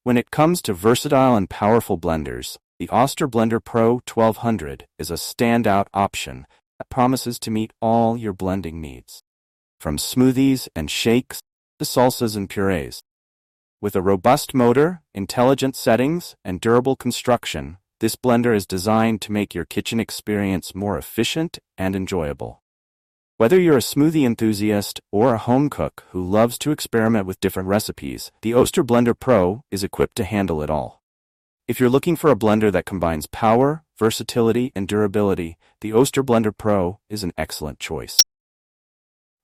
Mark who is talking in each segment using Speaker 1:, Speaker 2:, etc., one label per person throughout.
Speaker 1: When it comes to versatile and powerful blenders, the Oster Blender Pro 1200 is a standout option that promises to meet all your blending needs. From smoothies and shakes to salsas and purees. With a robust motor, intelligent settings, and durable construction, this blender is designed to make your kitchen experience more efficient and enjoyable. Whether you're a smoothie enthusiast or a home cook who loves to experiment with different recipes, the Oster Blender Pro is equipped to handle it all. If you're looking for a blender that combines power, versatility, and durability, the Oster Blender Pro is an excellent choice.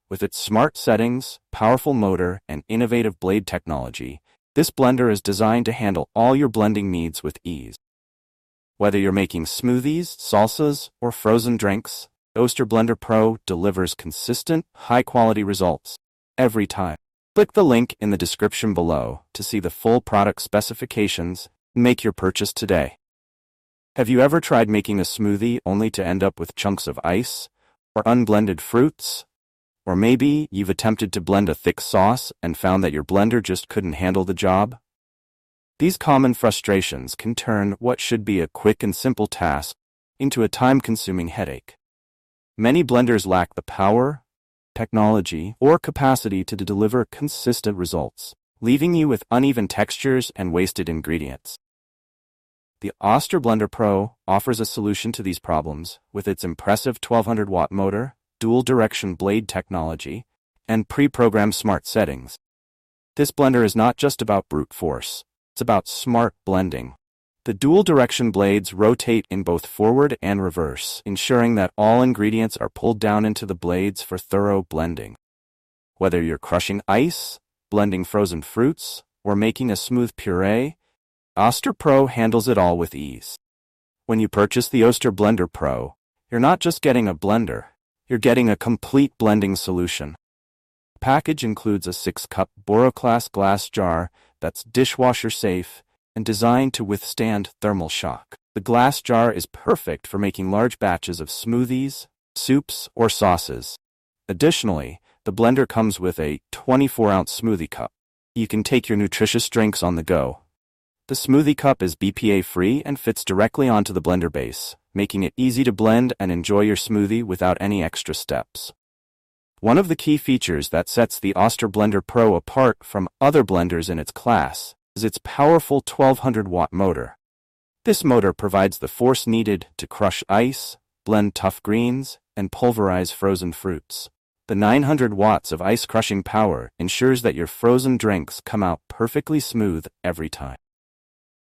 Speaker 1: With its smart settings, powerful motor, and innovative blade technology, this blender is designed to handle all your blending needs with ease. Whether you're making smoothies, salsas, or frozen drinks, Oster Blender Pro delivers consistent, high-quality results every time. Click the link in the description below to see the full product specifications and make your purchase today. Have you ever tried making a smoothie only to end up with chunks of ice or unblended fruits? Or maybe you've attempted to blend a thick sauce and found that your blender just couldn't handle the job? These common frustrations can turn what should be a quick and simple task into a time-consuming headache. Many blenders lack the power, technology, or capacity to deliver consistent results, leaving you with uneven textures and wasted ingredients. The Oster Blender Pro offers a solution to these problems with its impressive 1200-watt motor, dual-direction blade technology, and pre-programmed smart settings. This blender is not just about brute force, it's about smart blending. The dual-direction blades rotate in both forward and reverse, ensuring that all ingredients are pulled down into the blades for thorough blending. Whether you're crushing ice, blending frozen fruits, or making a smooth puree, Oster Pro handles it all with ease. When you purchase the Oster Blender Pro, you're not just getting a blender, you're getting a complete blending solution. The package includes a 6-cup Boroclass glass jar that's dishwasher-safe and designed to withstand thermal shock. The glass jar is perfect for making large batches of smoothies, soups, or sauces. Additionally, the blender comes with a 24-ounce smoothie cup. You can take your nutritious drinks on the go. The smoothie cup is BPA-free and fits directly onto the blender base, making it easy to blend and enjoy your smoothie without any extra steps. One of the key features that sets the Oster Blender Pro apart from other blenders in its class is its powerful 1200-watt motor. This motor provides the force needed to crush ice, blend tough greens, and pulverize frozen fruits. The 900 watts of ice-crushing power ensures that your frozen drinks come out perfectly smooth every time.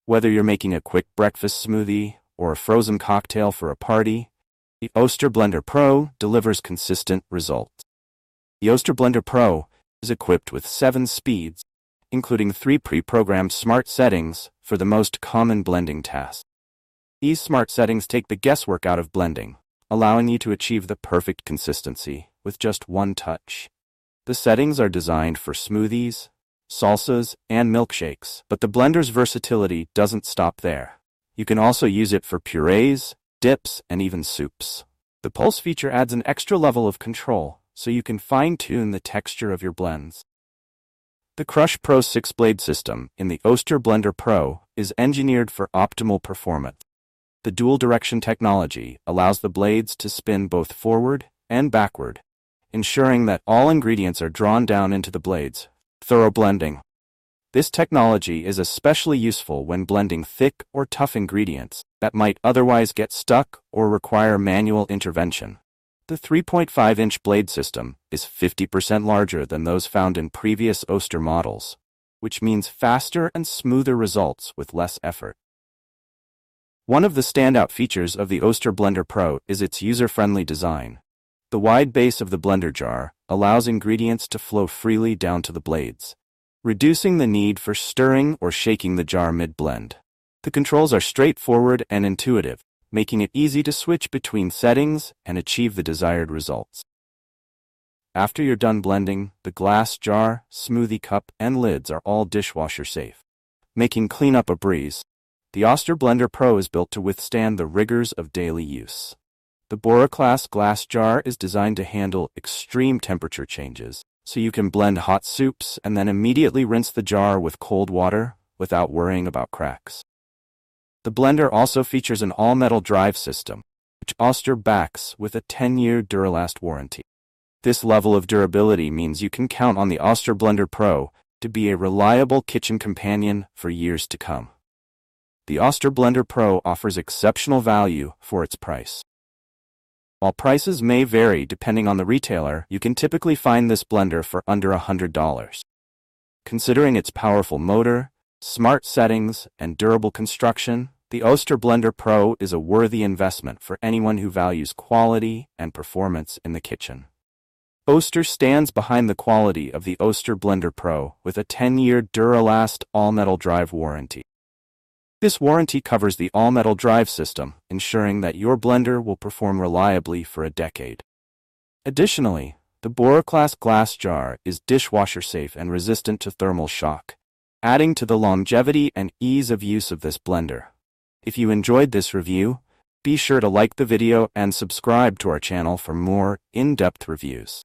Speaker 1: Whether you're making a quick breakfast smoothie or a frozen cocktail for a party, the Oster Blender Pro delivers consistent results. The Oster Blender Pro is equipped with 7 speeds, including 3 pre-programmed smart settings for the most common blending tasks. These smart settings take the guesswork out of blending, allowing you to achieve the perfect consistency with just one touch. The settings are designed for smoothies, salsas, and milkshakes, but the blender's versatility doesn't stop there. You can also use it for purees, dips, and even soups. The Pulse feature adds an extra level of control, so you can fine-tune the texture of your blends. The Crush Pro 6-blade system in the Oster Blender Pro is engineered for optimal performance. The dual-direction technology allows the blades to spin both forward and backward, ensuring that all ingredients are drawn down into the blades. Thorough blending. This technology is especially useful when blending thick or tough ingredients that might otherwise get stuck or require manual intervention. The 3.5-inch blade system is 50% larger than those found in previous Oster models, which means faster and smoother results with less effort. One of the standout features of the Oster Blender Pro is its user-friendly design. The wide base of the blender jar allows ingredients to flow freely down to the blades, reducing the need for stirring or shaking the jar mid-blend. The controls are straightforward and intuitive, making it easy to switch between settings and achieve the desired results. After you're done blending, the glass jar, smoothie cup, and lids are all dishwasher safe, making cleanup a breeze. The Oster Blender Pro is built to withstand the rigors of daily use. The Boroclass glass jar is designed to handle extreme temperature changes, so you can blend hot soups and then immediately rinse the jar with cold water without worrying about cracks. The blender also features an all-metal drive system, which Oster backs with a 10-year Duralast warranty. This level of durability means you can count on the Oster Blender Pro to be a reliable kitchen companion for years to come. The Oster Blender Pro offers exceptional value for its price. While prices may vary depending on the retailer, you can typically find this blender for under $100. Considering its powerful motor, smart settings, and durable construction, the Oster Blender Pro is a worthy investment for anyone who values quality and performance in the kitchen. Oster stands behind the quality of the Oster Blender Pro with a 10-year Duralast all-metal drive warranty. This warranty covers the all-metal drive system, ensuring that your blender will perform reliably for a decade. Additionally, the Boroclass glass jar is dishwasher-safe and resistant to thermal shock, adding to the longevity and ease of use of this blender. If you enjoyed this review, be sure to like the video and subscribe to our channel for more in-depth reviews.